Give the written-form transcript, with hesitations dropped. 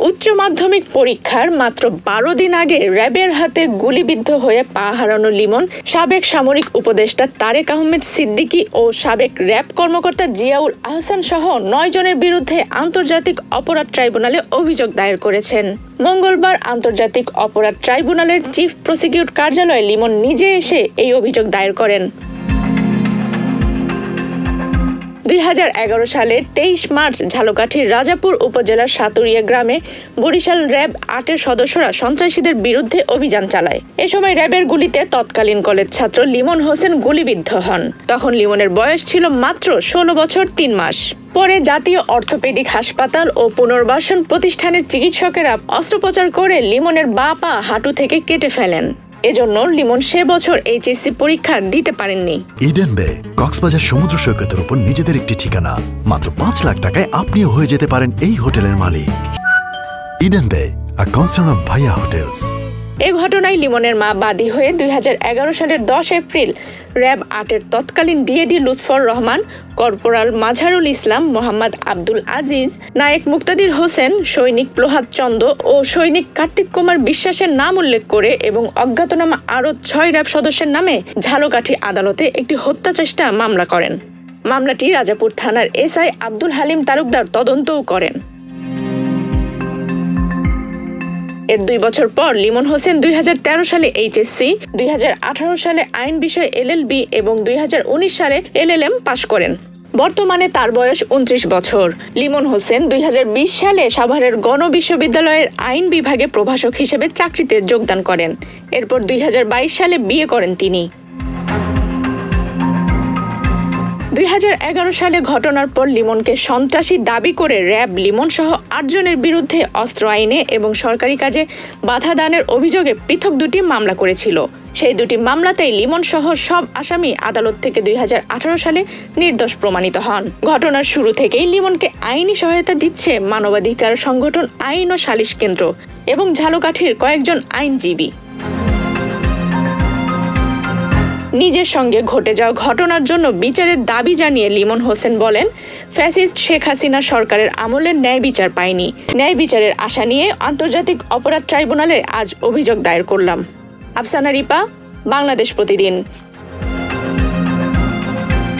উচ্চ মাধ্যমিক পরীক্ষার মাত্র ১২ দিন আগে র্যাবের হাতে গুলিবিদ্ধ হয়ে পা হারানো লিমন, সাবেক সামরিক উপদেষ্টা তারেক আহমেদ সিদ্দিকী ও সাবেক র্যাব কর্মকর্তা জিয়াউল আহসান সহ ৯ জনের বিরুদ্ধে আন্তর্জাতিক অপরাধ ট্রাইব্যুনালে অভিযোগ দায়ের করেছেন। মঙ্গলবার আন্তর্জাতিক অপরাধ ট্রাইব্যুনালের চিফ প্রসিকিউটর কার্যালয়ে লিমন নিজে এসে এই অভিযোগ দায়ের করেন। ২০১১ সালের ২৩ মার্চ ঝালকাঠির রাজাপুর উপজেলার সাতুরিয়া গ্রামে বরিশাল র্যাব ৮-এর সদস্যরা সন্ত্রাসীদের বিরুদ্ধে অভিযান চালায়। এ সময় র্যাবের গুলিতে তৎকালীন কলেজ ছাত্র লিমন হোসেন গুলিবিদ্ধ হন। তখন লিমনের বয়স ছিল মাত্র ১৬ বছর ৩ মাস। পরে জাতীয় অর্থোপেডিক হাসপাতাল ও পুনর্বাসন প্রতিষ্ঠানের চিকিৎসকেরা অস্ত্রোপচার করে লিমনের বাঁ পা হাঁটু থেকে কেটে ফেলেন। এজন্য লিমন সে বছর এইচএসসি পরীক্ষা দিতে পারেননি। ইডেন বে কক্সবাজার সমুদ্র সৈকতের উপর নিজেদের একটি ঠিকানা। মাত্র ৫ লাখ টাকায় আপনিও হয়ে যেতে পারেন এই হোটেলের মালিক। ইডেন বে, আ কনসার্ন অফ ভাইয়া হোটেলস। এই ঘটনায় লিমনের মা বাদী হয়ে ২০১১ সালের ১০ এপ্রিল র্যাব ৮-এর তৎকালীন ডিএডি লুৎফর রহমান, কর্পোরাল মাঝারুল ইসলাম, মোহাম্মদ আব্দুল আজিজ, নায়েক মুক্তাদির হোসেন, সৈনিক প্রহাদ চন্দ ও সৈনিক কার্তিক কুমার বিশ্বাসের নাম উল্লেখ করে এবং অজ্ঞাতনামা আরও ৬ র্যাব সদস্যের নামে ঝালকাঠি আদালতে একটি হত্যা চেষ্টা মামলা করেন। মামলাটি রাজাপুর থানার এসআই আব্দুল হালিম তালুকদার তদন্তও করেন। এর ২ বছর পর লিমন হোসেন ২০১৩ সালে এইচএসসি, ২০১৮ সালে আইন বিষয়ে এলএলবি এবং ২০১৯ সালে এলএলএম পাশ করেন। বর্তমানে তার বয়স ২৯ বছর। লিমন হোসেন ২০২০ সালে সাভারের গণ বিশ্ববিদ্যালয়ের আইন বিভাগে প্রভাষক হিসেবে চাকরিতে যোগদান করেন। এরপর ২০২২ সালে বিয়ে করেন তিনি। ২০১১ সালে ঘটনার পর লিমনকে সন্ত্রাসী দাবি করে র্যাব লিমন সহ ৮ জনের বিরুদ্ধে অস্ত্র আইনে এবং সরকারি কাজে বাধা দানের অভিযোগে পৃথক ২টি মামলা করেছিল। সেই ২টি মামলাতেই লিমন সহ সব আসামি আদালত থেকে ২০১৮ সালে নির্দোষ প্রমাণিত হন। ঘটনার শুরু থেকেই লিমনকে আইনি সহায়তা দিচ্ছে মানবাধিকার সংগঠন আইন ও সালিশ কেন্দ্র এবং ঝালকাঠির কয়েকজন আইনজীবী। নিজের সঙ্গে ঘটে যাওয়া ঘটনার জন্য বিচারের দাবি জানিয়ে লিমন হোসেন বলেন, ফ্যাসিস্ট শেখ হাসিনা সরকারের আমলে ন্যায় বিচার পায়নি। ন্যায় বিচারের আশা নিয়ে আন্তর্জাতিক অপরাধ ট্রাইব্যুনালে আজ অভিযোগ দায়ের করলাম। আফসানা রিপা, বাংলাদেশ প্রতিদিন।